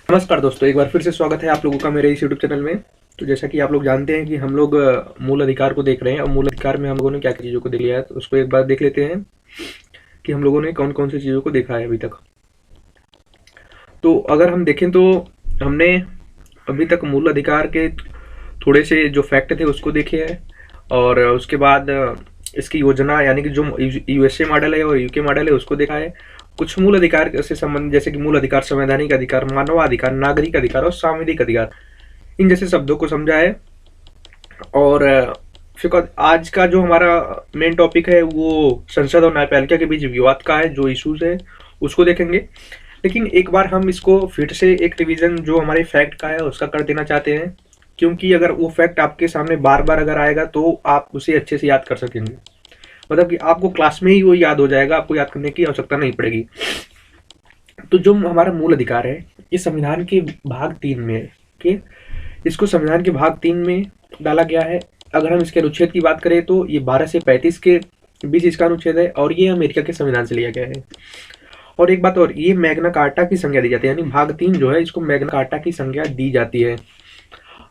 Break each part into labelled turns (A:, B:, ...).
A: नमस्कार दोस्तों, एक बार फिर से स्वागत है आप लोगों का मेरे इस यूट्यूब चैनल में। तो जैसा कि आप लोग जानते हैं कि हम लोग मूल अधिकार को देख रहे हैं और मूल अधिकार में हम लोगों ने क्या क्या चीज़ों को देख लिया है, तो उसको एक बार देख लेते हैं कि हम लोगों ने कौन कौन सी चीज़ों को देखा है अभी तक। तो अगर हम देखें तो हमने अभी तक मूल अधिकार के थोड़े से जो फैक्ट थे उसको देखे हैं, और उसके बाद इसकी योजना यानी कि जो यूएसए मॉडल है और यूके मॉडल है उसको देखा है। कुछ मूल अधिकार से संबंधित जैसे कि मूल अधिकार, संवैधानिक अधिकार, मानवाधिकार, नागरिक अधिकार और सामाजिक अधिकार, इन जैसे शब्दों को समझा है। और फिर आज का जो हमारा मेन टॉपिक है वो संसद और न्यायपालिका के बीच विवाद का है, जो इश्यूज है उसको देखेंगे। लेकिन एक बार हम इसको फिर से एक रिवीजन जो हमारे फैक्ट का है उसका कर देना चाहते हैं, क्योंकि अगर वो फैक्ट आपके सामने बार बार अगर आएगा तो आप उसे अच्छे से याद कर सकेंगे। मतलब कि आपको क्लास में ही वो याद हो जाएगा, आपको याद करने की आवश्यकता नहीं पड़ेगी। तो जो हमारा मूल अधिकार है ये संविधान के भाग 3 में है। ठीक, इसको संविधान के भाग 3 में डाला गया है। अगर हम इसके अनुच्छेद की बात करें तो ये 12 से 35 के बीच इसका अनुच्छेद है, और ये अमेरिका के संविधान से लिया गया है। और एक बात और, ये मैग्ना कार्टा की संज्ञा दी जाती है, यानी भाग 3 जो है इसको मैग्ना कार्टा की संज्ञा दी जाती है।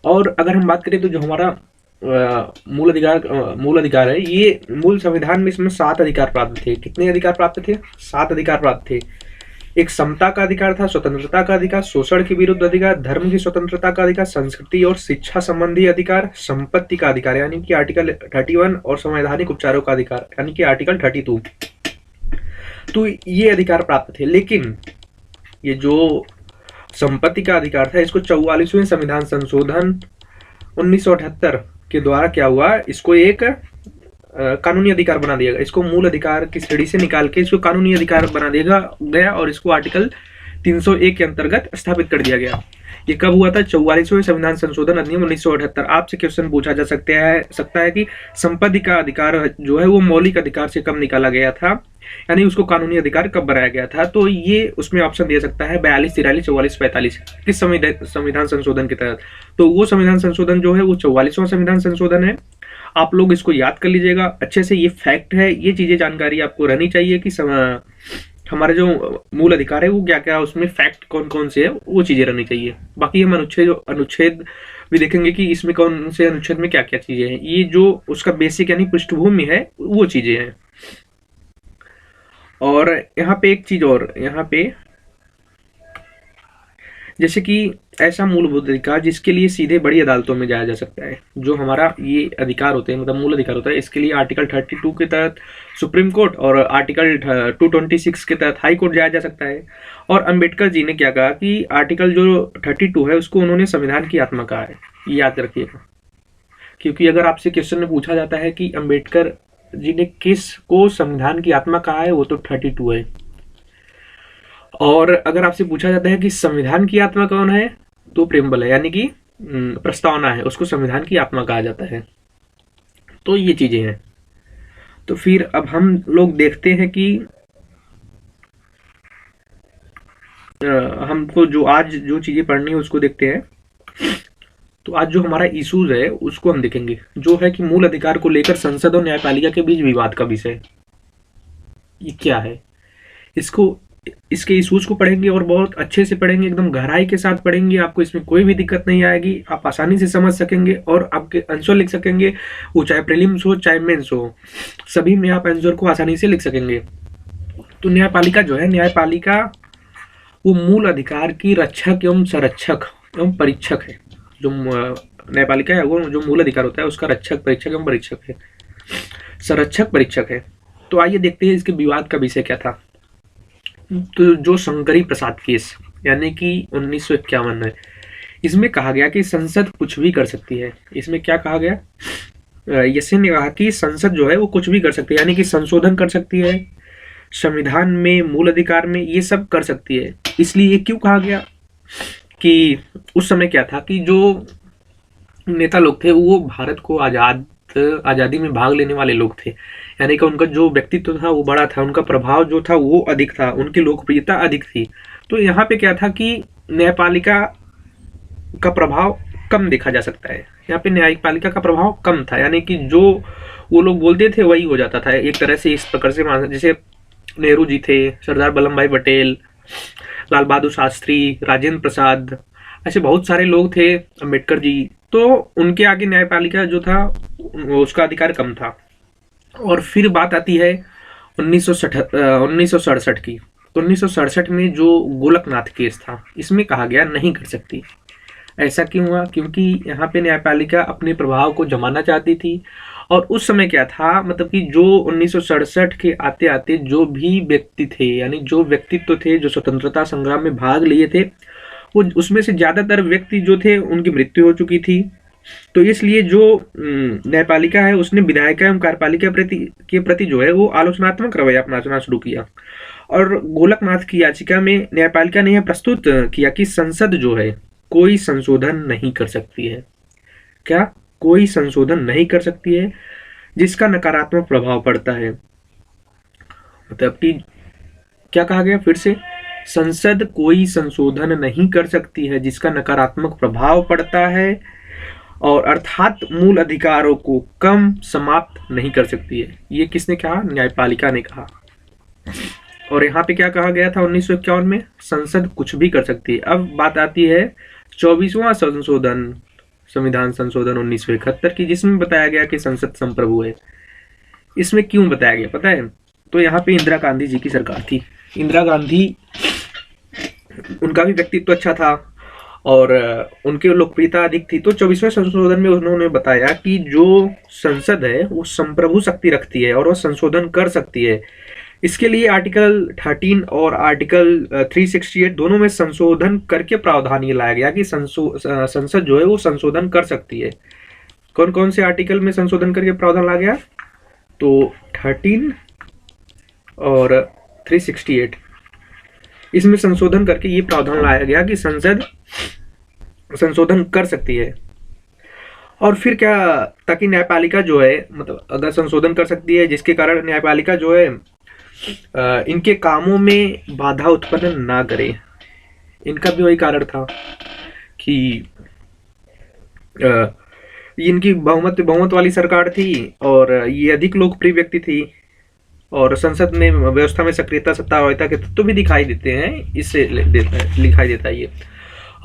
A: और अगर हम बात करें तो जो हमारा मूल अधिकार है, ये मूल संविधान में इसमें 7 अधिकार प्राप्त थे। कितने अधिकार प्राप्त थे? 7 अधिकार प्राप्त थे। एक समता का अधिकार था, स्वतंत्रता का अधिकार, शोषण के विरुद्ध अधिकार, धर्म की स्वतंत्रता का अधिकार, संस्कृति और शिक्षा संबंधी अधिकार, संपत्ति का अधिकार यानी कि आर्टिकल 31, और संवैधानिक उपचारों का अधिकार यानी कि आर्टिकल 32। तो ये अधिकार प्राप्त थे। लेकिन ये जो संपत्ति का अधिकार था इसको 44वें संविधान संशोधन 1978 के द्वारा क्या हुआ, इसको एक कानूनी अधिकार बना दिया गया। इसको मूल अधिकार की श्रेणी से निकाल के इसको कानूनी अधिकार बना दिया गया, और इसको आर्टिकल 301 के अंतर्गत स्थापित कर दिया गया। ये कब हुआ था? 44वें संविधान संशोधन अधिनियम 1978। आपसे क्वेश्चन पूछा जा सकता है कि संपत्ति का अधिकार जो है वो मौलिक अधिकार से कब निकाला गया था, यानी उसको कानूनी अधिकार कब बनाया गया था। तो ये उसमें ऑप्शन दे सकता है 42, 43, 44, 45 किस संविधान संशोधन के तहत। तो वो संविधान संशोधन जो है वो 44वां संविधान संशोधन है। आप लोग इसको याद कर लीजिएगा अच्छे से। ये फैक्ट है, ये चीजें जानकारी आपको रहनी चाहिए कि हमारे जो मूल अधिकार है वो क्या क्या, उसमें फैक्ट कौन कौन से है वो चीजें रहनी चाहिए। बाकी हम अनुच्छेद भी देखेंगे कि इसमें कौन से अनुच्छेद में क्या क्या चीजें हैं। ये जो उसका बेसिक यानी पृष्ठभूमि है वो चीजें हैं। और यहाँ पे एक चीज और, यहाँ पे जैसे कि ऐसा मूलभूत अधिकार जिसके लिए सीधे बड़ी अदालतों में जाया जा सकता है, जो हमारा ये अधिकार होते हैं, मतलब मूल अधिकार होता है, इसके लिए आर्टिकल 32 के तहत सुप्रीम कोर्ट और आर्टिकल 226 के तहत हाई कोर्ट जाया जा सकता है। और अंबेडकर जी ने क्या कहा कि आर्टिकल जो 32 है उसको उन्होंने संविधान की आत्मा कहा है, याद रखिएगा। क्योंकि अगर आपसे क्वेश्चन में पूछा जाता है कि अंबेडकर जी ने किस को संविधान की आत्मा कहा है, वो तो 32 है। और अगर आपसे पूछा जाता है कि संविधान की आत्मा कौन है, तो प्रेमबल है, यानी कि प्रस्तावना है, उसको संविधान की आत्मा कहा जाता है। तो ये चीजें हैं। तो फिर अब हम लोग देखते हैं कि हमको जो आज जो चीजें पढ़नी है उसको देखते हैं। तो आज जो हमारा इश्यूज है उसको हम देखेंगे, जो है कि मूल अधिकार को लेकर संसद और न्यायपालिका के बीच विवाद का विषय। ये क्या है, इसके इश्यूज को पढ़ेंगे और बहुत अच्छे से पढ़ेंगे, एकदम गहराई के साथ पढ़ेंगे। आपको इसमें कोई भी दिक्कत नहीं आएगी, आप आसानी से समझ सकेंगे और आपके आंसर लिख सकेंगे। वो चाहे प्रीलिम्स हो चाहे मेंस हो, सभी में आप आंसर को आसानी से लिख सकेंगे। तो न्यायपालिका जो है, न्यायपालिका वो मूल अधिकार की रक्षक एवं संरक्षक एवं परीक्षक है। जो न्यायपालिका है वो जो मूल अधिकार होता है उसका रक्षक, परीक्षक एवं परीक्षक है, संरक्षक परीक्षक है। तो आइए देखते हैं इसके विवाद का विषय क्या था। तो जो शंकरी प्रसाद केस यानी कि 1951 है, इसमें कहा गया कि संसद कुछ भी कर सकती है। इसमें क्या कहा गया, यसे ने कहा कि संसद जो है वो कुछ भी कर सकती है, यानी कि संशोधन कर सकती है संविधान में, मूल अधिकार में, ये सब कर सकती है। इसलिए ये क्यों कहा गया कि उस समय क्या था कि जो नेता लोग थे वो भारत को आजादी में भाग लेने वाले लोग थे, यानी कि उनका जो व्यक्तित्व था वो बड़ा था, उनका प्रभाव जो था वो अधिक था, उनकी लोकप्रियता अधिक थी। तो यहाँ पे क्या था कि न्यायपालिका का प्रभाव कम देखा जा सकता है। यहाँ पे न्यायपालिका का प्रभाव कम था, यानी कि जो वो लोग बोलते थे वही हो जाता था एक तरह से। इस प्रकार से जैसे नेहरू जी थे, सरदार वल्लभ भाई पटेल, लाल बहादुर शास्त्री, राजेंद्र प्रसाद, ऐसे बहुत सारे लोग थे, अम्बेडकर जी। तो उनके आगे न्यायपालिका जो था उसका अधिकार कम था। और फिर बात आती है 1967 की। तो 1967 में जो गोलकनाथ केस था, इसमें कहा गया नहीं कर सकती। ऐसा क्यों हुआ? क्योंकि यहाँ पे न्यायपालिका अपने प्रभाव को जमाना चाहती थी। और उस समय क्या था, मतलब कि जो 1967 के आते आते जो भी व्यक्ति थे, यानी जो व्यक्तित्व थे जो स्वतंत्रता संग्राम में भाग लिए थे, वो उसमें से ज्यादातर व्यक्ति जो थे उनकी मृत्यु हो चुकी थी। तो इसलिए जो न्यायपालिका है उसने विधायिका एवं कार्यपालिका के प्रति जो है वो आलोचनात्मक रवैया अपनाना शुरू किया। और गोलकनाथ की याचिका में न्यायपालिका ने यह प्रस्तुत किया कि संसद जो है कोई संशोधन नहीं कर सकती है। क्या? कोई संशोधन नहीं कर सकती है जिसका नकारात्मक प्रभाव पड़ता है। मतलब कि क्या कहा गया फिर से? संसद कोई संशोधन नहीं कर सकती है जिसका नकारात्मक प्रभाव पड़ता है, और अर्थात मूल अधिकारों को कम समाप्त नहीं कर सकती है। ये किसने कहा? न्यायपालिका ने कहा। और यहाँ पे क्या कहा गया था 1951 में? संसद कुछ भी कर सकती है। अब बात आती है 24वां संशोधन, संविधान संशोधन 1971 की, जिसमें बताया गया कि संसद संप्रभु है। इसमें क्यों बताया गया पता है? तो यहाँ पे इंदिरा गांधी जी की सरकार थी। इंदिरा गांधी, उनका भी व्यक्तित्व अच्छा था और उनकी लोकप्रियता अधिक थी। तो 24वें संशोधन में उन्होंने बताया कि जो संसद है वो संप्रभु शक्ति रखती है और वह संशोधन कर सकती है। इसके लिए आर्टिकल 13 और आर्टिकल 368 दोनों में संशोधन करके प्रावधान ये लाया गया कि संसद जो है वो संशोधन कर सकती है। कौन कौन से आर्टिकल में संशोधन करके प्रावधान लाया गया? तो 13 और 368, इसमें संशोधन करके ये प्रावधान लाया गया कि संसद संशोधन कर सकती है। और फिर क्या, ताकि न्यायपालिका जो है, मतलब अगर संशोधन कर सकती है जिसके कारण न्यायपालिका जो है इनके कामों में बाधा उत्पन्न ना करे। इनका भी वही कारण था कि इनकी बहुमत वाली सरकार थी और ये अधिक लोकप्रिय व्यक्ति थी, और संसद में व्यवस्था में सक्रियता सत्तावाहिता के तत्व भी दिखाई देते हैं, इससे दिखाई देता है ये।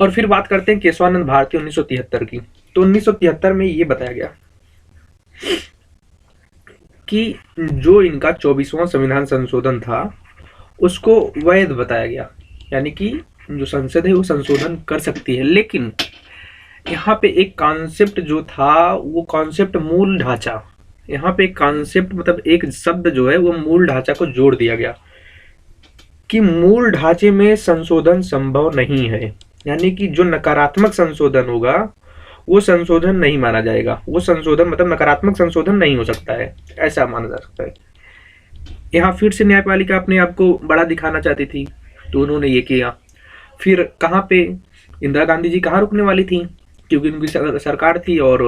A: और फिर बात करते हैं केशवानंद भारती 1973 की। तो 1973 में ये बताया गया कि जो इनका 24वां संविधान संशोधन था उसको वैध बताया गया, यानी कि जो संसद है वो संशोधन कर सकती है। लेकिन यहाँ पे एक कॉन्सेप्ट जो था, वो कॉन्सेप्ट मूल ढांचा, यहाँ पे एक कॉन्सेप्ट मतलब एक शब्द जो है वो मूल ढांचा को जोड़ दिया गया कि मूल ढांचे में संशोधन संभव नहीं है, यानी कि जो नकारात्मक संशोधन होगा वो संशोधन नहीं माना जाएगा। वो संशोधन मतलब नकारात्मक संशोधन नहीं हो सकता है, ऐसा माना जा सकता है। यहाँ फिर से न्यायपालिका अपने आप को बड़ा दिखाना चाहती थी, तो उन्होंने ये किया। फिर कहाँ पे इंदिरा गांधी जी कहाँ रुकने वाली थी, क्योंकि उनकी सरकार थी और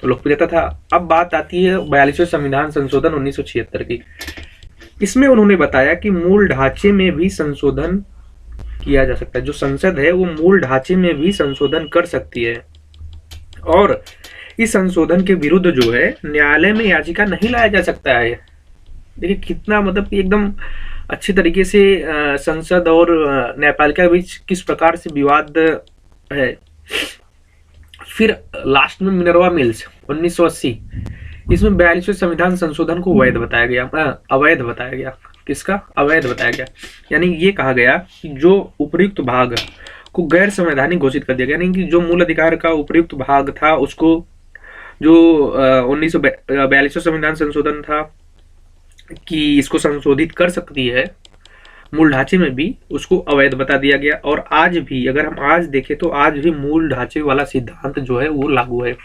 A: लोकप्रियता था। अब बात आती है 42वें संविधान संशोधन 1976 की। इसमें उन्होंने बताया कि मूल ढांचे में भी संशोधन किया जा सकता है। जो संसद है वो मूल ढांचे में भी संशोधन कर सकती है, और इस संशोधन के विरुद्ध जो है न्यायालय में याचिका नहीं लाया जा सकता है। देखिए कितना मतलब कि एकदम अच्छी तरीके से संसद और न्यायपालिका के बीच किस प्रकार से विवाद है। फिर लास्ट में मिनर्वा मिल्स 1980, इसमें 42वें संविधान संशोधन को वैध बताया गया, अवैध बताया गया। किसका? अवैध बताया गया। यानी ये कहा गया कि जो उपयुक्त भाग को गैर संवैधानिक घोषित कर दिया गया, यानी कि जो मूल अधिकार का उपयुक्त भाग था उसको, जो 1942वें संविधान संशोधन था कि इसको संशोधित कर सकती है मूल ढांचे में भी, उसको अवैध बता दिया गया। और आज भी अगर हम आज देखें तो आज भी मूल ढांचे वाला सिद्धांत जो है वो लागू है।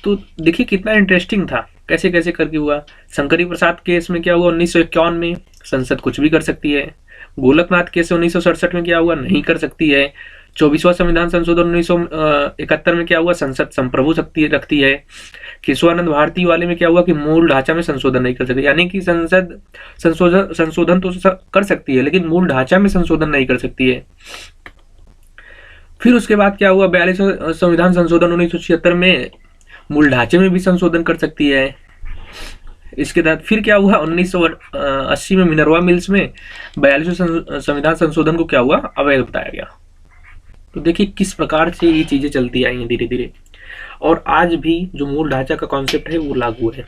A: तो देखिए कितना इंटरेस्टिंग था, कैसे कैसे करके हुआ। शंकरी प्रसाद केस में क्या हुआ 1951 में, संसद कुछ भी कर सकती है। गोलकनाथ केस 1967 में क्या हुआ, नहीं कर सकती है। 24वां संविधान संशोधन 1971 में क्या हुआ, संसद संप्रभु शक्ति रखती है। केशवानंद भारती वाले में क्या हुआ कि मूल ढांचा में संशोधन नहीं कर सकती, यानी कि संसद संशोधन तो कर सकती है लेकिन मूल ढांचा में संशोधन नहीं कर सकती है। फिर उसके बाद क्या हुआ, 42वां संविधान संशोधन 1976 में मूल ढांचे में भी संशोधन कर सकती है। इसके तहत फिर क्या हुआ, 1980 में मिनर्वा मिल्स में 42वें संविधान संशोधन को क्या हुआ, अवैध बताया गया। तो देखिए किस प्रकार से ये चीजें चलती आई हैं धीरे धीरे, और आज भी जो मूल ढांचा का कॉन्सेप्ट है वो लागू है।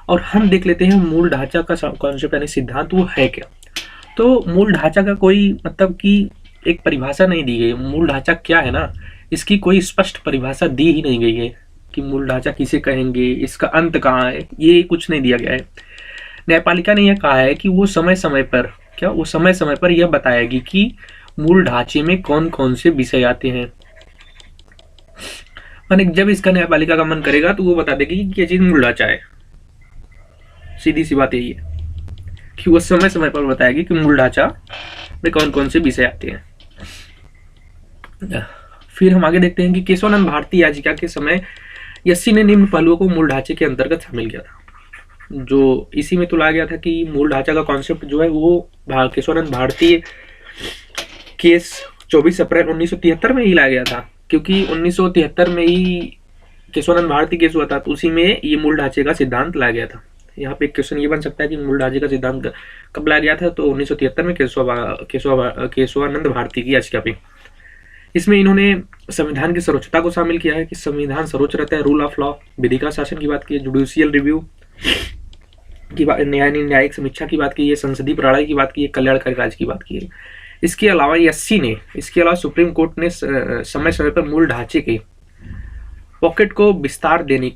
A: और हम देख लेते हैं मूल ढांचा का कॉन्सेप्ट यानी सिद्धांत वो है क्या। तो मूल ढांचा का कोई मतलब कि एक परिभाषा नहीं दी गई। मूल ढांचा क्या है ना, इसकी कोई स्पष्ट परिभाषा दी ही नहीं गई है कि मूल ढांचा किसे कहेंगे, इसका अंत कहाँ है, ये कुछ नहीं दिया गया है। न्यायपालिका ने यह कहा है कि वो समय समय पर यह बताएगी कि मूल ढांचे में कौन कौन से विषय आते हैं। माने जब इसका न्यायपालिका का मन करेगा तो वो बता देगी कि ये चीज मूल ढांचा है। सीधी सी बात यही है कि वो समय समय पर बताएगी कि मूल ढांचा में कौन कौन से विषय आते हैं। फिर हम आगे देखते हैं कि केशवानंद भारती याचिका के समय यस्सी ने निम्न पहलुओं को मूल ढांचे के अंतर्गत शामिल किया था। जो इसी में तो लाया गया था कि मूल ढांचा का कॉन्सेप्ट जो है वो केशवानंद भारती केस 24 अप्रैल 1973 में ही लाया गया था, क्योंकि 1973 में ही केशवानंद भारती केस हुआ था, तो उसी में ये मूल ढांचे का सिद्धांत लाया गया था। यहाँ पे क्वेश्चन ये बन सकता है कि मूल ढांचे का सिद्धांत कब लाया गया था, तो 1973 में केशवानंद भारती की याचिका पे। इसमें इन्होंने संविधान की सर्वोच्चता को शामिल किया है कि संविधान सर्वोच्च रहता है, रूल ऑफ लॉ, विधिका शासन की बात की है, जुडिशियल रिव्यू की बात, न्यायिक समीक्षा की बात की है, संसदीय प्रणाली की बात की है, कल्याणकारी राज्य की बात की है। इसके अलावा इसके अलावा सुप्रीम कोर्ट ने समय समय पर मूल ढांचे के पॉकेट को विस्तार देने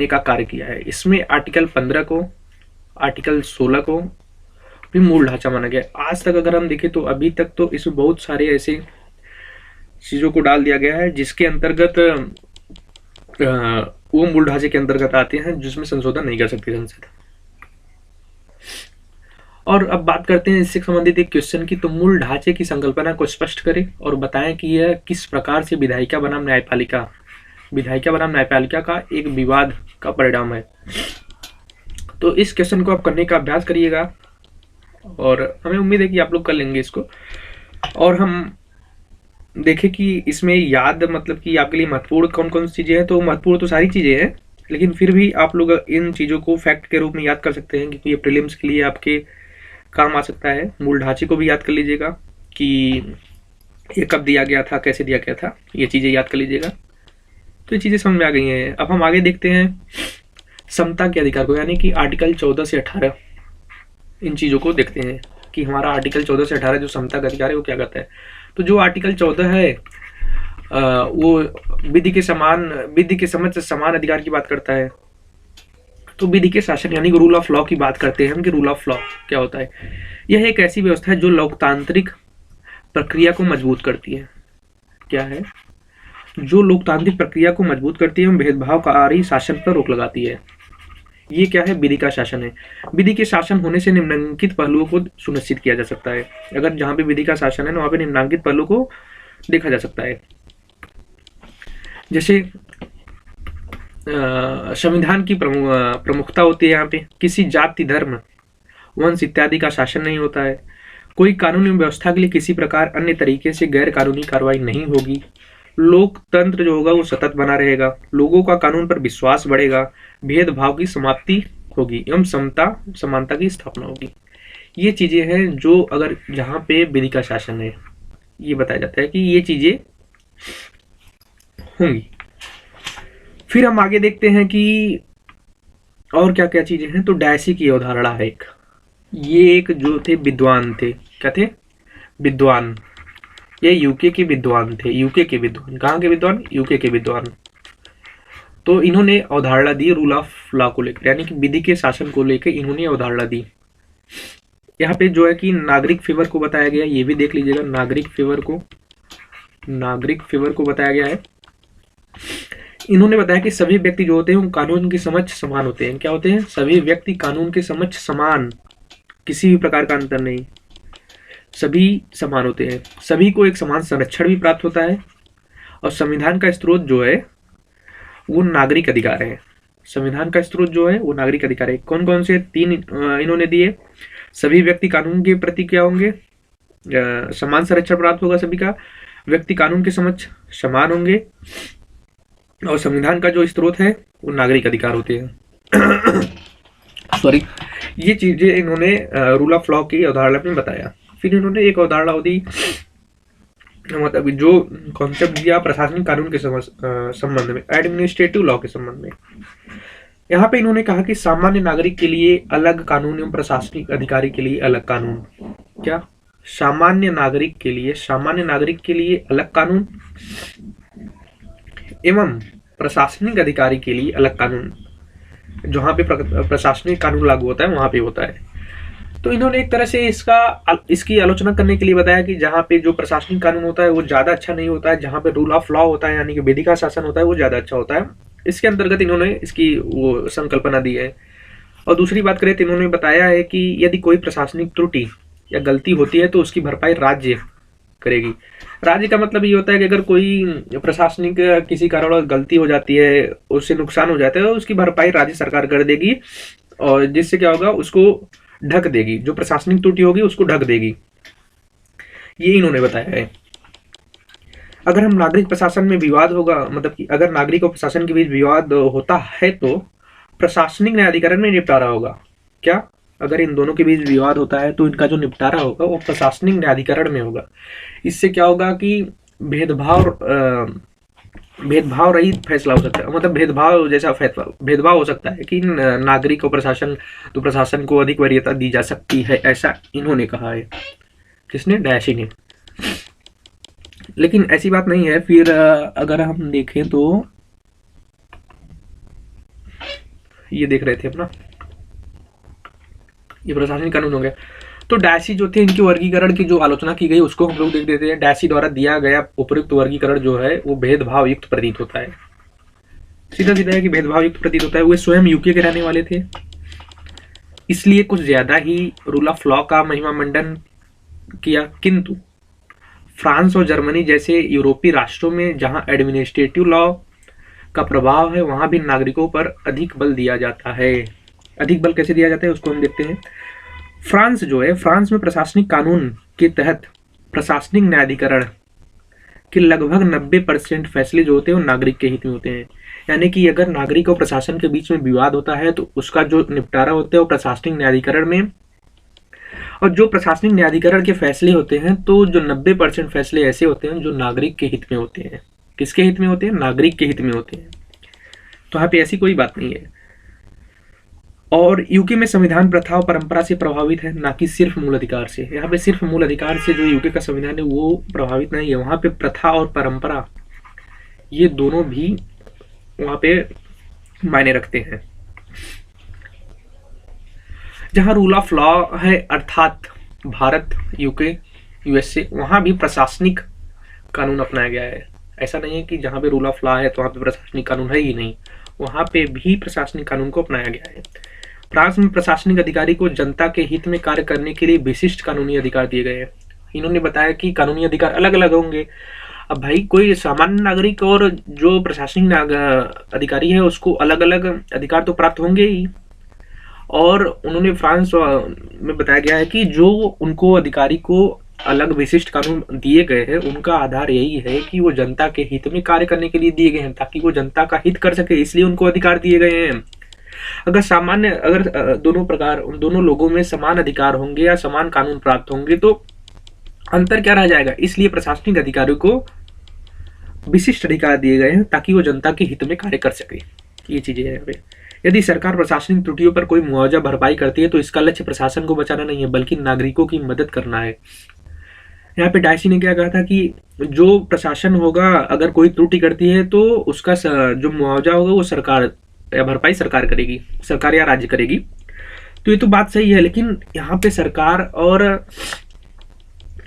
A: का कार्य किया है। इसमें आर्टिकल 15 को, आर्टिकल 16 को भी मूल ढांचा माना गया। आज तक अगर हम देखें तो अभी तक तो इसमें बहुत सारे ऐसे चीजों को डाल दिया गया है जिसके अंतर्गत वो मूल ढांचे के अंतर्गत आते हैं, जिसमें संशोधन नहीं कर सकती संसद। और अब बात करते हैं इससे संबंधित एक क्वेश्चन की, तो मूल ढांचे की संकल्पना को स्पष्ट करें और बताएं कि यह किस प्रकार से विधायिका बनाम न्यायपालिका का एक विवाद का परिणाम है। तो इस क्वेश्चन को आप करने का अभ्यास करिएगा और हमें उम्मीद है कि आप लोग कर लेंगे इसको। और हम देखें कि इसमें याद मतलब कि आपके लिए महत्वपूर्ण कौन कौन सी चीजें हैं। तो महत्वपूर्ण तो सारी चीजें हैं, लेकिन फिर भी आप लोग इन चीजों को फैक्ट के रूप में याद कर सकते हैं, क्योंकि ये प्रीलिम्स के लिए आपके काम आ सकता है। मूल ढांचे को भी याद कर लीजिएगा कि ये कब दिया गया था, कैसे दिया गया था, ये चीजें याद कर लीजिएगा। तो ये चीजें समझ में आ गई हैं। अब हम आगे देखते हैं समता के अधिकार को, यानी कि आर्टिकल 14 से 18 इन चीजों को देखते हैं कि हमारा आर्टिकल 14 से 18 जो समता का अधिकार है वो क्या कहता है। तो जो आर्टिकल 14 है वो विधि के समक्ष समान अधिकार की बात करता है। तो विधि के शासन यानी रूल ऑफ लॉ की बात करते हैं हम कि रूल ऑफ लॉ क्या होता है। यह एक ऐसी व्यवस्था है जो लोकतांत्रिक प्रक्रिया को मजबूत करती है। क्या है? जो लोकतांत्रिक प्रक्रिया को मजबूत करती है एवं भेदभावकारी शासन पर रोक लगाती है। ये क्या है? विधि का शासन है। विधि के शासन होने से निम्नलिखित पहलुओं को सुनिश्चित किया जा सकता है। अगर जहां पे विधि का शासन है वहां पे निम्नलिखित पहलुओं को देखा जा सकता है। जैसे संविधान की प्रमुखता होती है। यहाँ पे किसी जाति, धर्म, वंश इत्यादि का शासन नहीं होता है। कोई कानूनी व्यवस्था के लिए किसी प्रकार अन्य तरीके से गैर कानूनी कार्रवाई नहीं होगी। लोकतंत्र जो होगा वो सतत बना रहेगा। लोगों का कानून पर विश्वास बढ़ेगा। भेदभाव की समाप्ति होगी एवं समानता की स्थापना होगी। ये चीजें हैं जो अगर जहां पे विधि का शासन है ये बताया जाता है कि ये चीजें होंगी। फिर हम आगे देखते हैं कि और क्या क्या चीजें हैं। तो डायसी की अवधारणा है एक। ये एक जो थे विद्वान थे, क्या थे? विद्वान। ये यूके के विद्वान थे। यूके के विद्वान, कहाँ के विद्वान? यूके के विद्वान। तो इन्होंने अवधारणा दी रूल ऑफ लॉ को लेकर, यानी कि विधि के शासन को लेकर इन्होंने अवधारणा दी। यहाँ पे जो है कि नागरिक फेवर को बताया गया, ये भी देख लीजिएगा। नागरिक फेवर को बताया गया है। इन्होंने बताया कि सभी व्यक्ति जो होते हैं वो कानून की समझ समान होते हैं। क्या होते हैं? सभी व्यक्ति कानून की समझ समान, किसी भी प्रकार का अंतर नहीं, सभी समान होते हैं। सभी को एक समान संरक्षण भी प्राप्त होता है। और संविधान का स्रोत जो है वो नागरिक अधिकार है। संविधान का स्रोत जो है वो नागरिक अधिकार है। कौन कौन से? 3 इन्होंने दिए। सभी व्यक्ति कानून के प्रति क्या होंगे? समान संरक्षण प्राप्त होगा सभी का। व्यक्ति कानून के समक्ष समान होंगे। और संविधान का जो स्रोत है वो नागरिक अधिकार होते हैं। सॉरी, ये चीजें इन्होंने रूल ऑफ लॉ की अवधारणा में बताया। फिर इन्होंने एक अवधारणा दी, मतलब जो कॉन्सेप्ट दिया प्रशासनिक कानून के संबंध में, एडमिनिस्ट्रेटिव लॉ के संबंध में। यहाँ पे इन्होंने कहा कि सामान्य नागरिक के लिए अलग कानून एवं प्रशासनिक अधिकारी के लिए अलग कानून। क्या? सामान्य नागरिक के लिए अलग कानून एवं प्रशासनिक अधिकारी के लिए अलग कानून। जहां पे प्रशासनिक कानून लागू होता है वहां पे होता है। तो इन्होंने एक तरह से इसकी आलोचना करने के लिए बताया कि जहां पे जो प्रशासनिक कानून होता है वो ज्यादा अच्छा नहीं होता है, जहां पे रूल ऑफ लॉ होता है यानी कि विधि का शासन होता है वो ज्यादा अच्छा होता है। इसके अंतर्गत इन्होंने इसकी वो संकल्पना दी है। और दूसरी बात करें तो इन्होंने बताया है कि यदि कोई प्रशासनिक त्रुटि या गलती होती है तो उसकी भरपाई राज्य करेगी। राज्य का मतलब ये होता है कि अगर कोई प्रशासनिक किसी कारणवश गलती हो जाती है, उससे नुकसान हो जाता है, तो उसकी भरपाई राज्य सरकार कर देगी, और जिससे क्या होगा, उसको ढक देगी, जो प्रशासनिक त्रुटि होगी उसको ढक देगी। ये इन्होंने बताया है। अगर हम नागरिक प्रशासन में विवाद होगा, मतलब कि अगर नागरिक और प्रशासन के बीच विवाद होता है तो प्रशासनिक न्यायाधिकरण में निपटारा होगा। क्या? अगर इन दोनों के बीच विवाद होता है तो इनका जो निपटारा होगा वो प्रशासनिक न्यायाधिकरण में होगा। इससे क्या होगा कि भेदभाव रहित फैसला हो सकता है, मतलब भेदभाव हो सकता है कि नागरिक और प्रशासन को अधिक वरीयता दी जा सकती है, ऐसा इन्होंने कहा है। किसने? डैशी ने। लेकिन ऐसी बात नहीं है। फिर अगर हम देखें तो ये देख रहे थे अपना, ये प्रशासनिक कानून हो गया। तो डैशी जो थे, इनके वर्गीकरण की जो आलोचना की गई उसको हम लोग देख देते हैं। डैशी द्वारा दिया गया उपयुक्त वर्गीकरण जो है वो भेदभाव युक्त प्रतीत होता है। सीधा सीधा है कि भेदभाव युक्त प्रतीत होता है। वे स्वयं यूके के रहने वाले थे, इसलिए कुछ ज्यादा ही रूल ऑफ लॉ का महिमा मंडन किया। किंतु फ्रांस और जर्मनी जैसे यूरोपीय राष्ट्रों में जहां एडमिनिस्ट्रेटिव लॉ का प्रभाव है वहां भी नागरिकों पर अधिक बल दिया जाता है। अधिक बल कैसे दिया जाता है उसको हम देखते हैं। फ्रांस जो है, फ्रांस में प्रशासनिक कानून के तहत प्रशासनिक न्यायाधिकरण के लगभग 90% फैसले जो होते हैं वो नागरिक के हित में होते हैं। यानी कि अगर नागरिक और प्रशासन के बीच में विवाद होता है तो उसका जो निपटारा होता है वो प्रशासनिक न्यायाधिकरण में, और जो प्रशासनिक न्यायाधिकरण के फैसले होते हैं तो जो 90% फैसले ऐसे होते हैं जो नागरिक के हित में होते हैं। किसके हित में होते हैं? नागरिक के हित में होते हैं। तो यहाँ पे ऐसी कोई बात नहीं है। और यूके में संविधान प्रथा और परंपरा से प्रभावित है, ना कि सिर्फ मूल अधिकार से। यहाँ पे सिर्फ मूल अधिकार से जो यूके का संविधान है वो प्रभावित नहीं है, वहां पे प्रथा और परंपरा ये दोनों भी वहां पे मायने रखते हैं। जहां रूल ऑफ लॉ है, अर्थात भारत, यूके, यूएसए, वहां भी प्रशासनिक कानून अपनाया गया है। ऐसा नहीं है कि जहां पे रूल ऑफ लॉ है तो वहां पे प्रशासनिक कानून है ही नहीं, वहां पे भी प्रशासनिक कानून को अपनाया गया है। फ्रांस में प्रशासनिक अधिकारी को जनता के हित में कार्य करने के लिए विशिष्ट कानूनी अधिकार दिए गए हैं। इन्होंने बताया कि कानूनी अधिकार अलग अलग होंगे। अब भाई कोई सामान्य नागरिक और जो प्रशासनिक अधिकारी है उसको अलग अलग अधिकार तो प्राप्त होंगे ही। और उन्होंने फ्रांस में बताया गया है कि जो उनको अधिकारी को अलग विशिष्ट कानून दिए गए हैं उनका आधार यही है कि वो जनता के हित में कार्य करने के लिए दिए गए हैं, ताकि वो जनता का हित कर सके, इसलिए उनको अधिकार दिए गए हैं। अगर दोनों लोगों में समान अधिकार होंगे या समान कानून प्राप्त होंगे तो अंतर क्या रह जाएगा। इसलिए प्रशासनिक अधिकारियों को विशिष्ट अधिकार दिए गए हैं ताकि वो जनता के हित में कार्य कर सके। ये चीजें है। यदि सरकार प्रशासनिक त्रुटियों पर कोई मुआवजा भरपाई करती है तो इसका लक्ष्य प्रशासन को बचाना नहीं है बल्कि नागरिकों की मदद करना है। यहाँ पे डायसी ने क्या कहा था कि जो प्रशासन होगा अगर कोई त्रुटि करती है तो उसका जो मुआवजा होगा वो सरकार या भरपाई सरकार करेगी, सरकार या राज्य करेगी। तो ये तो बात सही है, लेकिन यहाँ पे सरकार और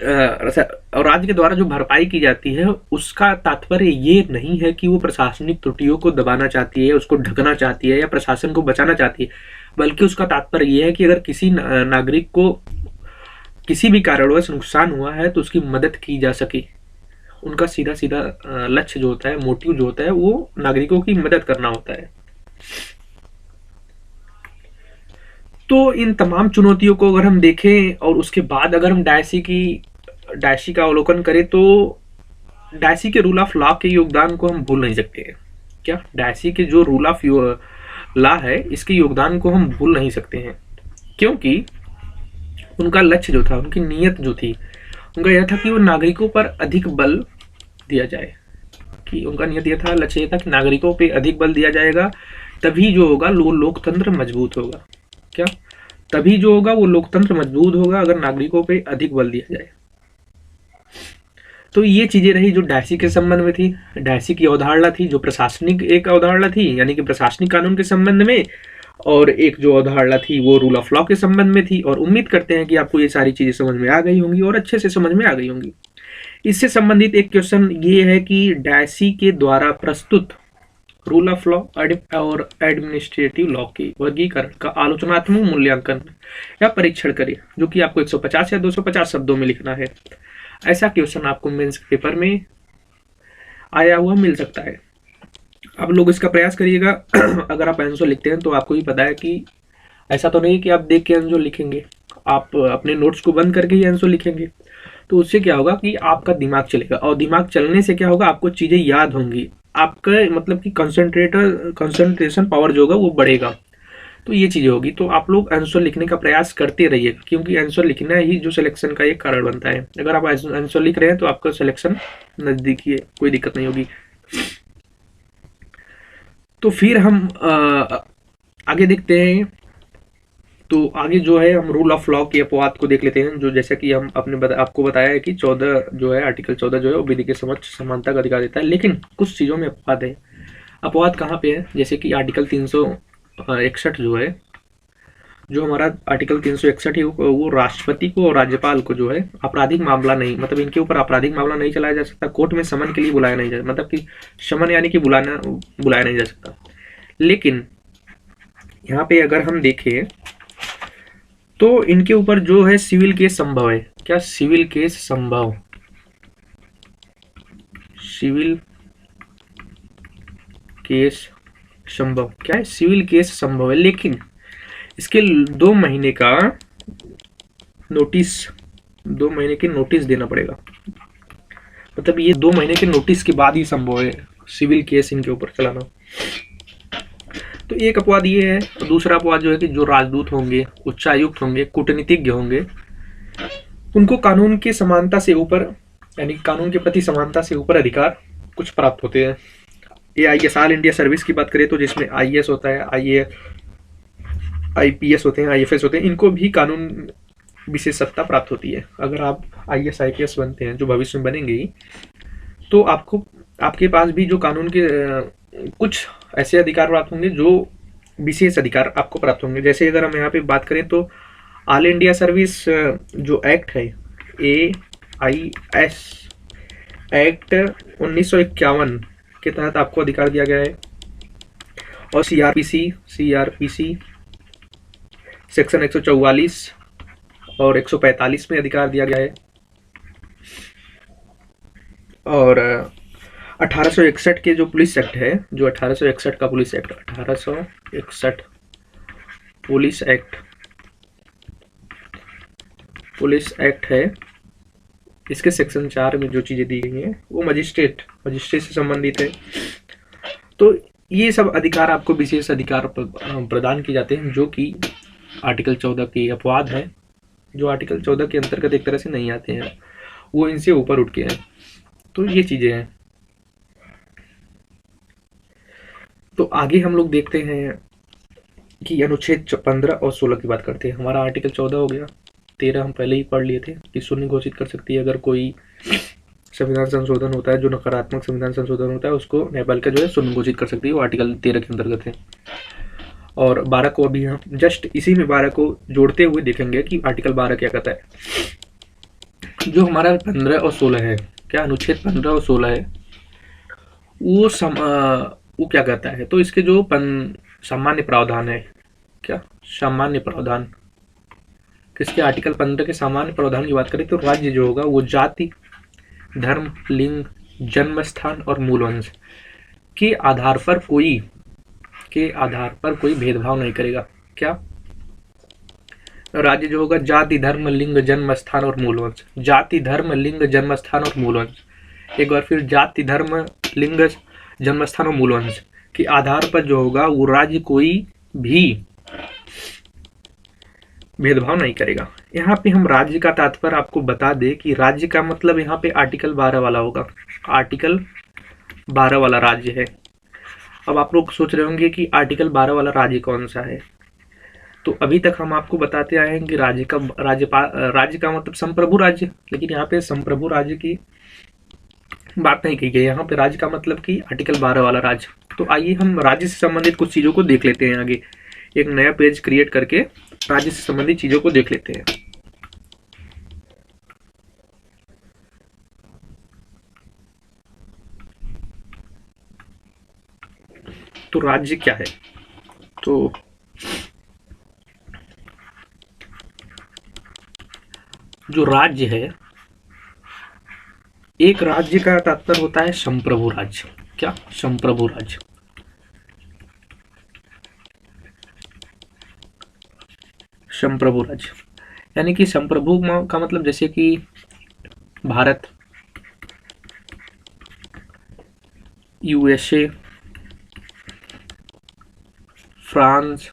A: राज्य के द्वारा जो भरपाई की जाती है उसका तात्पर्य ये नहीं है कि वो प्रशासनिक त्रुटियों को दबाना चाहती है, उसको ढकना चाहती है या प्रशासन को बचाना चाहती है, बल्कि उसका तात्पर्य ये है कि अगर किसी नागरिक को किसी भी कारणवश नुकसान हुआ है तो उसकी मदद की जा सके। उनका सीधा सीधा लक्ष्य जो होता है, मोटिव जो होता है वो नागरिकों की मदद करना होता है। तो इन तमाम चुनौतियों को अगर हम देखें और उसके बाद अगर हम डायसी का अवलोकन करें तो डायसी के रूल ऑफ लॉ के योगदान को हम भूल नहीं सकते। क्या? डायसी के जो रूल ऑफ ला है, इसके योगदान को हम भूल नहीं सकते हैं, क्योंकि उनका लक्ष्य जो था, उनकी नीयत जो थी, उनका यह था कि वो नागरिकों पर अधिक बल दिया जाए, कि उनका नियत यह था, लक्ष्य यह था कि नागरिकों पे अधिक बल दिया जाएगा, तभी जो होगा वो लोकतंत्र मजबूत होगा। क्या? तभी जो होगा वो लोकतंत्र मजबूत होगा अगर नागरिकों पे अधिक बल दिया जाए। तो ये चीजें रही जो डायसी के संबंध में थी। डायसी की अवधारणा थी जो प्रशासनिक एक अवधारणा थी, यानी कि प्रशासनिक कानून के संबंध में, और एक जो अवधारणा थी वो रूल ऑफ लॉ के संबंध में थी। और उम्मीद करते हैं कि आपको ये सारी चीजें समझ में आ गई होंगी और अच्छे से समझ में आ गई होंगी। इससे संबंधित एक क्वेश्चन ये है कि डायसी के द्वारा प्रस्तुत रूल ऑफ लॉ और एडमिनिस्ट्रेटिव लॉ के वर्गीकरण का आलोचनात्मक मूल्यांकन या परीक्षण करें, जो कि आपको 150 या 250 शब्दों में लिखना है। ऐसा क्वेश्चन आपको मेंस पेपर में आया हुआ मिल सकता है। आप लोग इसका प्रयास करिएगा। अगर आप आंसर लिखते हैं तो आपको भी पता है कि ऐसा तो नहीं कि आप देख के आंसर लिखेंगे, आप अपने नोट्स को बंद करके ही आंसर लिखेंगे। तो उससे क्या होगा कि आपका दिमाग चलेगा, और दिमाग चलने से क्या होगा, आपको चीजें याद होंगी, आपका मतलब कि कंसंट्रेशन पावर जो होगा वो बढ़ेगा। तो ये चीजें होगी। तो आप लोग आंसर लिखने का प्रयास करते रहिए, क्योंकि आंसर लिखना ही जो सिलेक्शन का एक कारण बनता है। अगर आप आंसर लिख रहे हैं तो आपका सिलेक्शन नजदीक ही है, कोई दिक्कत नहीं होगी। तो फिर हम आगे देखते हैं। तो आगे जो है हम रूल ऑफ लॉ के अपवाद को देख लेते हैं, जो जैसा कि हम आपको बताया है कि 14 जो है, आर्टिकल 14 जो है वो विधि के समक्ष समानता का अधिकार देता है, लेकिन कुछ चीजों में अपवाद है। अपवाद कहाँ पे है? जैसे कि आर्टिकल 361 जो है, जो हमारा आर्टिकल 361 है वो राष्ट्रपति को और राज्यपाल को जो है आपराधिक मामला नहीं, मतलब इनके ऊपर आपराधिक मामला नहीं चलाया जा सकता, कोर्ट में समन के लिए बुलाया नहीं जा, मतलब कि समन यानी कि बुलाया नहीं जा सकता। लेकिन यहाँ पे अगर हम देखें तो इनके ऊपर जो है सिविल केस संभव है। क्या? सिविल केस संभव, सिविल केस संभव क्या है? सिविल केस संभव है, लेकिन इसके 2 महीने का नोटिस, 2 महीने की नोटिस देना पड़ेगा। मतलब ये 2 महीने के नोटिस के बाद ही संभव है सिविल केस इनके ऊपर चलाना। तो एक अपवाद ये है। दूसरा अपवाद जो है कि जो राजदूत होंगे, उच्चायुक्त होंगे, कूटनीतिज्ञ होंगे, उनको कानून की समानता से ऊपर, यानी कानून के प्रति समानता से ऊपर अधिकार कुछ प्राप्त होते हैं। ये IAS ऑल इंडिया सर्विस की बात करें तो जिसमें IAS होता है, IPS होते हैं, IFS होते हैं, इनको भी कानून विशेष सत्ता प्राप्त होती है। अगर आप IAS IPS बनते हैं, जो भविष्य में बनेंगे, तो आपके पास भी जो कानून के कुछ ऐसे अधिकार प्राप्त होंगे जो विशेष अधिकार आपको प्राप्त होंगे। जैसे अगर हम यहाँ पे बात करें तो ऑल इंडिया सर्विस जो एक्ट है, AIS एक्ट 1951 के तहत आपको अधिकार दिया गया है, और CRPC सेक्शन 144 और 145 में अधिकार दिया गया है। और 1861 के जो पुलिस एक्ट है, जो 1861 का पुलिस एक्ट, 1861 पुलिस एक्ट है, इसके सेक्शन 4 में जो चीजें दी गई हैं वो मजिस्ट्रेट से संबंधित है। तो ये सब अधिकार आपको विशेष अधिकार प्रदान किए जाते हैं, जो कि आर्टिकल 14 के अपवाद है, जो आर्टिकल 14 के अंतर्गत एक तरह से नहीं आते हैं, वो इनसे ऊपर उठ के हैं। तो ये चीजें हैं। तो आगे हम लोग देखते हैं कि अनुच्छेद 15 और 16 की बात करते हैं। हमारा आर्टिकल 14 हो गया, 13 हम पहले ही पढ़ लिए थे कि शून्य घोषित कर सकती है अगर कोई संविधान संशोधन होता है, जो नकारात्मक संविधान संशोधन होता है उसको न्यायपालिका जो है शून्य घोषित कर सकती है, वो आर्टिकल 13 के अंतर्गत है। और 12 को अभी हम जस्ट इसी में 12 को जोड़ते हुए देखेंगे कि आर्टिकल 12 क्या कहता है। जो हमारा 15 और 16 है, क्या अनुच्छेद 15 और 16 है, वो क्या कहता है? तो इसके जो सामान्य प्रावधान है, क्या सामान्य प्रावधान, किसके? आर्टिकल 15 के सामान्य प्रावधान की बात करें तो राज्य जो होगा वो जाति, धर्म, लिंग, जन्म स्थान और मूलवंश के आधार पर कोई भेदभाव नहीं करेगा। क्या? राज्य जो होगा जाति, धर्म, लिंग, जन्म स्थान और मूलवंश, जाति, धर्म, लिंग, जन्म स्थान और मूलवंश। एक बार फिर, जाति, धर्म, लिंग, जन्म स्थान और मूलवंश, के आधार पर जो होगा वो राज्य कोई भी भेदभाव नहीं करेगा। यहाँ पे हम राज्य का तात्पर्य आपको बता दें कि राज्य का मतलब यहाँ पे आर्टिकल 12 वाला होगा। आर्टिकल 12 वाला राज्य है। अब आप लोग सोच रहे होंगे कि आर्टिकल 12 वाला राज्य कौन सा है। तो अभी तक हम आपको बताते आए हैं कि राज्य का मतलब संप्रभु राज्य, लेकिन यहाँ पे संप्रभु राज्य की बात नहीं की गई। यहाँ पे राज्य का मतलब कि आर्टिकल 12 वाला राज्य। तो आइए हम राज्य से संबंधित कुछ चीजों को देख लेते हैं। आगे एक नया पेज क्रिएट करके राज्य से संबंधित चीजों को देख लेते हैं। तो राज्य क्या है? तो जो राज्य है, एक राज्य का तात्पर्य होता है संप्रभु राज्य। क्या? संप्रभु राज्य। संप्रभु राज्य यानी कि संप्रभु का मतलब जैसे कि भारत, यूएसए, फ्रांस,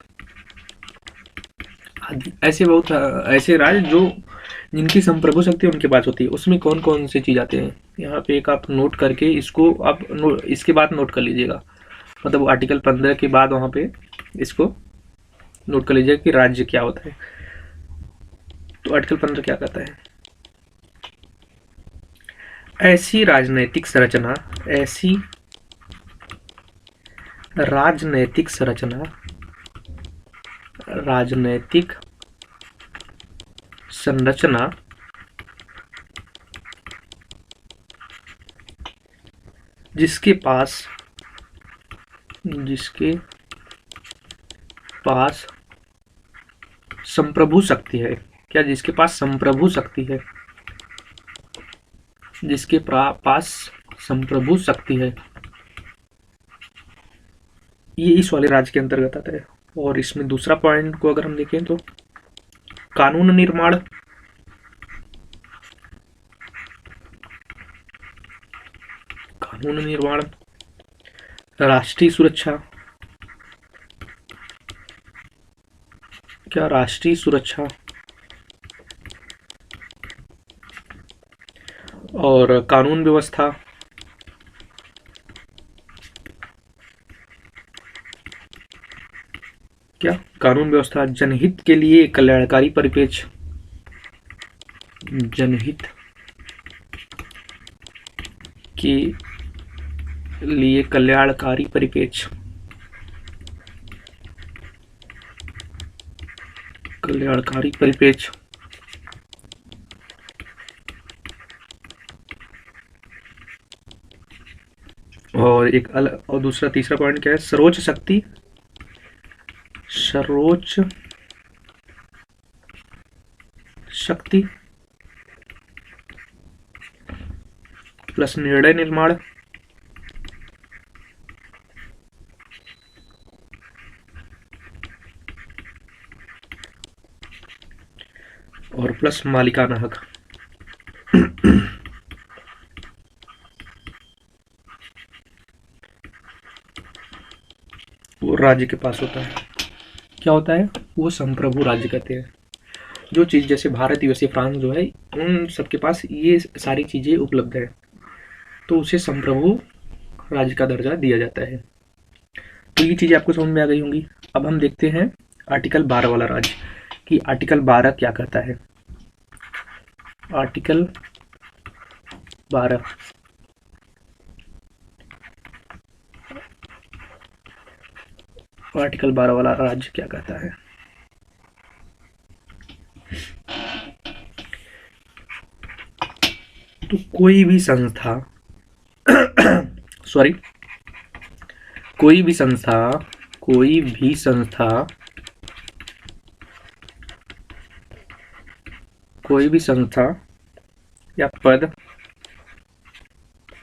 A: ऐसे बहुत ऐसे राज्य जो जिनकी संप्रभु शक्ति उनके पास होती है। उसमें कौन कौन से चीज आते हैं यहाँ पे एक आप नोट करके इसको आप इसके बाद नोट कर लीजिएगा। मतलब आर्टिकल 15 के बाद वहां पे इसको नोट कर लीजिएगा कि राज्य क्या होता है। तो आर्टिकल 15 क्या कहता है? ऐसी राजनैतिक संरचना, ऐसी राजनैतिक संरचना, राजनैतिक संरचना जिसके पास संप्रभु शक्ति है। क्या? जिसके पास संप्रभु शक्ति है, जिसके पास संप्रभु शक्ति है, ये इस वाले राज्य के अंतर्गत आता है। और इसमें दूसरा पॉइंट को अगर हम देखें तो कानून निर्माण, कानून निर्माण, राष्ट्रीय सुरक्षा। क्या? राष्ट्रीय सुरक्षा और कानून व्यवस्था, क्या? कानून व्यवस्था, जनहित के लिए कल्याणकारी परिपेक्ष, जनहित के लिए कल्याणकारी परिपेक्ष, कल्याणकारी परिपेक्ष। और एक अलग और दूसरा तीसरा पॉइंट क्या है? सर्वोच्च शक्ति, सर्वोच्च शक्ति प्लस निर्णय निर्माण, और प्लस मालिकाना हक। वो राज्य के पास होता है। क्या होता है? वो संप्रभु राज्य कहते हैं। जो चीज जैसे भारत, यूएसए, फ्रांस जो है, उन सबके पास ये सारी चीजें उपलब्ध है, तो उसे संप्रभु राज्य का दर्जा दिया जाता है। तो ये चीजें आपको समझ में आ गई होंगी। अब हम देखते हैं आर्टिकल 12 वाला राज्य कि आर्टिकल 12 क्या कहता है। आर्टिकल 12 आर्टिकल 12 वाला राज्य क्या कहता है? तो कोई भी संस्था सॉरी कोई भी संस्था या पद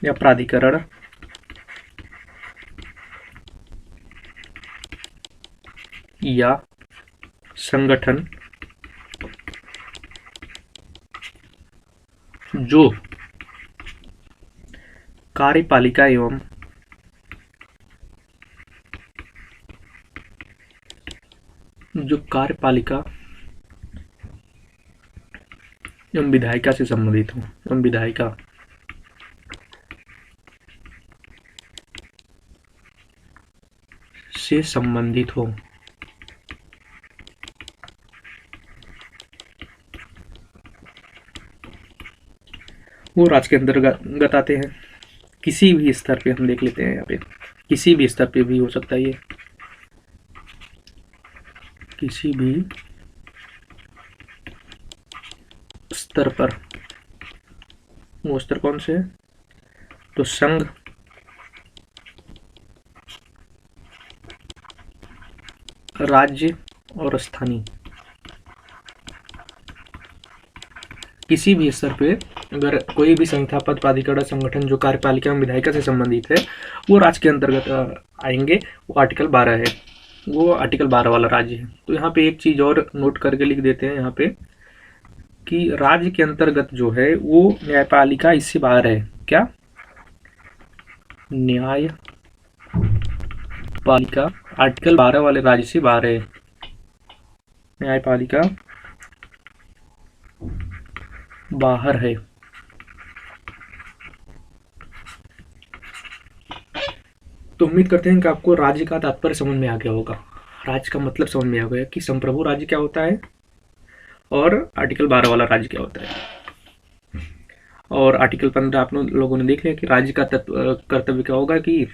A: या प्राधिकरण या संगठन जो कार्यपालिका एवं जो कार्यपालिका एवं विधायिका से संबंधित हो, एवं विधायिका से संबंधित हो। वो राज्य के अंतर्गत आते हैं। किसी भी स्तर पे हम देख लेते हैं, यहाँ पे किसी भी स्तर पे भी हो सकता है, ये किसी भी स्तर पर। वो स्तर कौन से है? तो संघ, राज्य और स्थानीय, किसी भी स्तर पे अगर कोई भी संस्था, पद, प्राधिकरण, संगठन जो कार्यपालिका एवं विधायिका से संबंधित है वो राज्य के अंतर्गत आएंगे। वो आर्टिकल 12 है, वो आर्टिकल 12 वाला राज्य है। तो यहाँ पे एक चीज और नोट करके लिख देते हैं यहाँ पे कि राज्य के अंतर्गत जो है वो न्यायपालिका इससे बाहर है। क्या? न्यायपालिका आर्टिकल 12 वाले राज्य से बाहर है। न्यायपालिका बाहर है। तो उम्मीद करते हैं कि आपको राज्य का तात्पर्य समझ में आ गया होगा, राज्य का मतलब समझ में आ गया कि संप्रभु राज्य क्या होता है और आर्टिकल 12 वाला राज्य क्या होता है। और आर्टिकल 15 आप लोगों ने देख लिया कि राज्य का कर्तव्य क्या होगा कि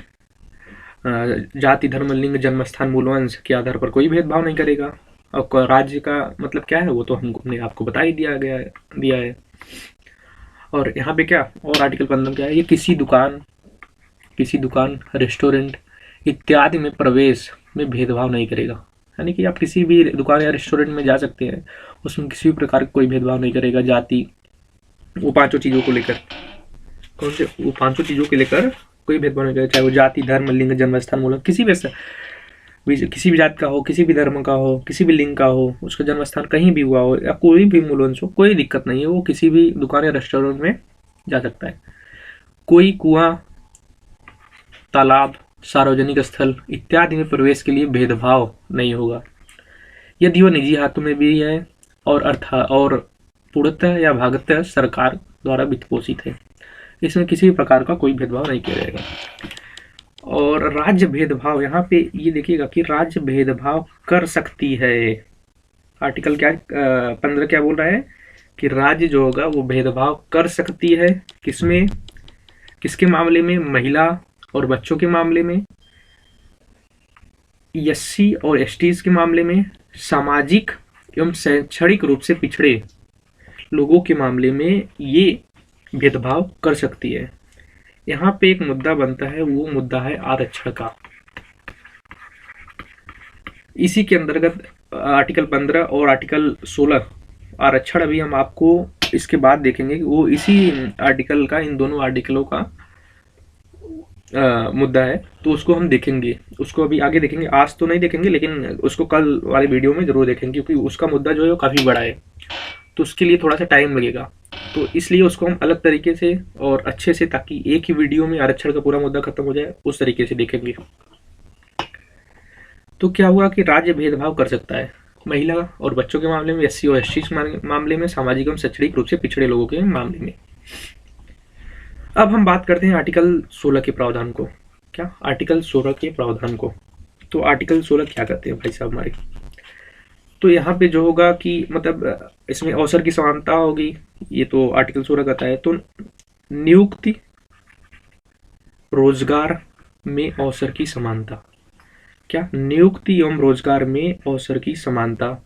A: जाति, धर्म, लिंग, जन्मस्थान, मूलवंश के आधार पर कोई भेदभाव नहीं करेगा। और राज्य का मतलब क्या है वो तो हमने आपको बता ही दिया है। और यहाँ पे क्या और आर्टिकल 15 क्या है, ये किसी दुकान, रेस्टोरेंट इत्यादि में प्रवेश में भेदभाव नहीं करेगा। यानी कि आप किसी भी दुकान या रेस्टोरेंट में जा सकते हैं, उसमें किसी भी प्रकार का कोई भेदभाव नहीं करेगा। जाति, वो पांचों चीजों को लेकर, कौन से? वो पांचों चीजों को लेकर कोई भेदभाव नहीं करेगा, चाहे वो जाति, धर्म, लिंग, जन्मस्थान, मूल, किसी भी जाति का हो, किसी भी धर्म का हो, किसी भी लिंग का हो, उसका जन्मस्थान कहीं भी हुआ हो या कोई भी मूलवंश हो, कोई दिक्कत नहीं है। वो किसी भी दुकान या रेस्टोरेंट में जा सकता है। कोई कुआं, तालाब, सार्वजनिक स्थल इत्यादि में प्रवेश के लिए भेदभाव नहीं होगा यदि वह निजी हाथों में भी है और पूर्णतः या भागतः सरकार द्वारा वित्त पोषित है। इसमें किसी भी प्रकार का कोई भेदभाव नहीं किया जाएगा। और राज्य भेदभाव, यहाँ पे ये देखिएगा कि राज्य भेदभाव कर सकती है। आर्टिकल 15 क्या बोल रहा है कि राज्य जो होगा वो भेदभाव कर सकती है। किसमें? किसके मामले में? महिला और बच्चों के मामले में, एससी और एसटीज के मामले में, सामाजिक एवं शैक्षणिक रूप से पिछड़े लोगों के मामले में ये भेदभाव कर सकती है। यहाँ पे एक मुद्दा बनता है, वो मुद्दा है आरक्षण का। इसी के अंतर्गत आर्टिकल 15 और आर्टिकल 16 आरक्षण, अभी हम आपको इसके बाद देखेंगे कि वो इसी आर्टिकल का, इन दोनों आर्टिकलों का मुद्दा है। तो उसको हम देखेंगे, उसको अभी आगे देखेंगे, आज तो नहीं देखेंगे लेकिन उसको कल वाले वीडियो में जरूर देखेंगे, क्योंकि उसका मुद्दा जो है वो काफ़ी बड़ा है, तो उसके लिए थोड़ा सा टाइम लगेगा। तो इसलिए उसको हम अलग तरीके से और अच्छे से, ताकि एक ही वीडियो में आरक्षण का पूरा मुद्दा खत्म हो जाए, उस तरीके से देखेंगे। तो क्या हुआ कि राज्य भेदभाव कर सकता है महिला और बच्चों के मामले में, एससी और एसटी मामले में, सामाजिक एवं शैक्षणिक रूप से पिछड़े लोगों के मामले में। अब हम बात करते हैं आर्टिकल 16 के प्रावधान को। क्या? आर्टिकल 16 के प्रावधान को। तो आर्टिकल 16 क्या कहते हैं भाई साहब हमारे? तो यहाँ पे जो होगा कि मतलब इसमें अवसर की समानता होगी, ये तो आर्टिकल 16 कहता है। तो नियुक्ति, रोजगार में अवसर की समानता। क्या? नियुक्ति एवं रोजगार में अवसर की समानता,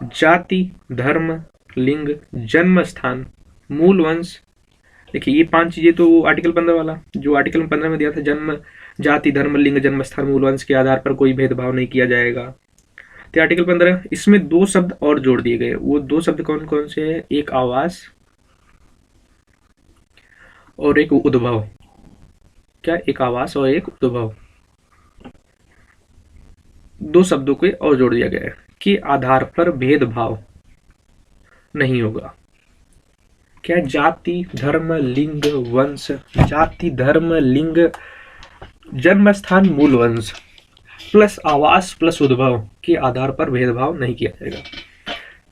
A: जाति, धर्म, लिंग, जन्म स्थान, मूल वंश। देखिए ये 5 चीजें तो आर्टिकल 15 वाला, जो आर्टिकल 15 में दिया था, जन्म, जाति, धर्म, लिंग, जन्म स्थान, मूल वंश के आधार पर कोई भेदभाव नहीं किया जाएगा। तो आर्टिकल 15, इसमें 2 शब्द और जोड़ दिए गए। वो 2 शब्द कौन कौन से हैं? एक आवास और एक उद्भव। क्या? एक आवास और एक उद्भव, 2 शब्दों को और जोड़ दिया गया है कि आधार पर भेदभाव नहीं होगा। क्या? जाति, धर्म, लिंग, वंश, जाति, धर्म, लिंग, जन्म स्थान, मूल वंश, प्लस आवास प्लस उद्भव के आधार पर भेदभाव नहीं किया जाएगा।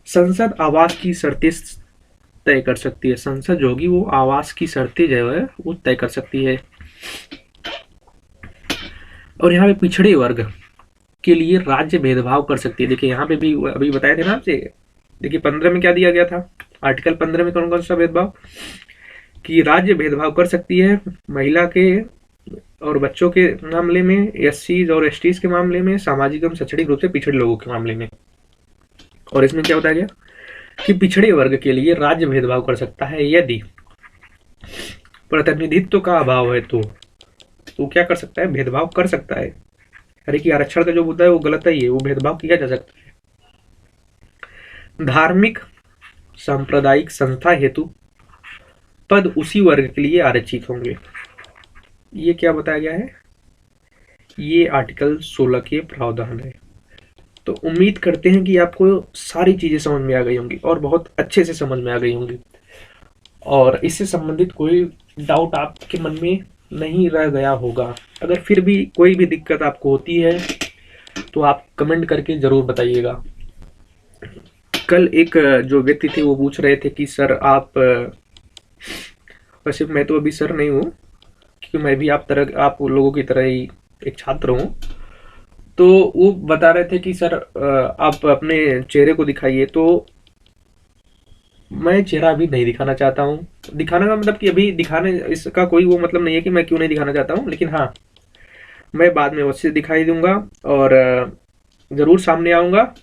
A: संसद आवास की शर्तें तय कर सकती है। संसद जो होगी वो आवास की शर्तें जो है वो तय कर सकती है। और यहाँ पे पिछड़े वर्ग के लिए राज्य भेदभाव कर सकती है। देखिए यहाँ पे भी अभी बताए थे ना आपसे, देखिए 15 में क्या दिया गया था, आर्टिकल 15 में कौन कौन सा भेदभाव, कि राज्य भेदभाव कर सकती है महिला के और बच्चों के मामले में, एससी और एसटी के मामले में, सामाजिक एवं शैक्षणिक रूप से पिछड़े लोगों के मामले में। और इसमें क्या बताया गया कि पिछड़े वर्ग के लिए राज्य भेदभाव कर सकता है यदि प्रतिनिधित्व का अभाव है। तो क्या कर सकता है, भेदभाव कर सकता है। अरे कि आरक्षण का जो मुद्दा है वो गलत है, वो भेदभाव किया जा सकता है। धार्मिक सांप्रदायिक संस्था हेतु पद उसी वर्ग के लिए आरक्षित होंगे। ये क्या बताया गया है, ये आर्टिकल 16 के प्रावधान है। तो उम्मीद करते हैं कि आपको सारी चीजें समझ में आ गई होंगी और बहुत अच्छे से समझ में आ गई होंगी, और इससे संबंधित कोई डाउट आपके मन में नहीं रह गया होगा। अगर फिर भी कोई भी दिक्कत आपको होती है तो आप कमेंट करके जरूर बताइएगा। कल एक जो व्यक्ति थे वो पूछ रहे थे कि सर आप, वैसे मैं तो अभी सर नहीं हूँ क्योंकि मैं भी आप लोगों की तरह ही एक छात्र हूँ, तो वो बता रहे थे कि सर आप अपने चेहरे को दिखाइए। तो मैं चेहरा अभी नहीं दिखाना चाहता हूँ। दिखाने का मतलब कि अभी दिखाने इसका कोई वो मतलब नहीं है कि मैं क्यों नहीं दिखाना चाहता हूँ, लेकिन हाँ मैं बाद में अवश्य दिखाई दूंगा और जरूर सामने आऊंगा।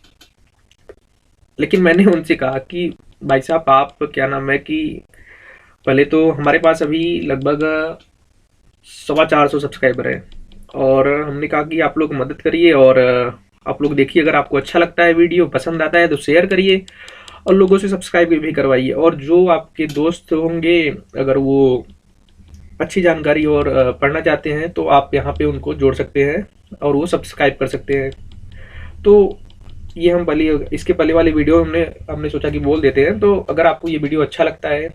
A: लेकिन मैंने उनसे कहा कि भाई साहब आप क्या नाम है कि पहले तो हमारे पास अभी लगभग 450 सब्सक्राइबर है, और हमने कहा कि आप लोग मदद करिए और आप लोग देखिए, अगर आपको अच्छा लगता है वीडियो पसंद आता है तो शेयर करिए और लोगों से सब्सक्राइब भी करवाइए। और जो आपके दोस्त होंगे अगर वो अच्छी जानकारी और पढ़ना चाहते हैं तो आप यहाँ पे उनको जोड़ सकते हैं और वो सब्सक्राइब कर सकते हैं। तो ये हम पहले इसके पहले वाले वीडियो हमने सोचा कि बोल देते हैं। तो अगर आपको ये वीडियो अच्छा लगता है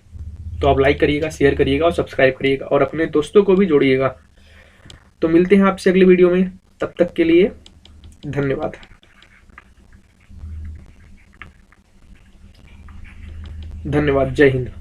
A: तो आप लाइक करिएगा, शेयर करिएगा और सब्सक्राइब करिएगा और अपने दोस्तों को भी जोड़िएगा। तो मिलते हैं आपसे अगले वीडियो में, तब तक के लिए धन्यवाद। धन्यवाद, जय हिंद।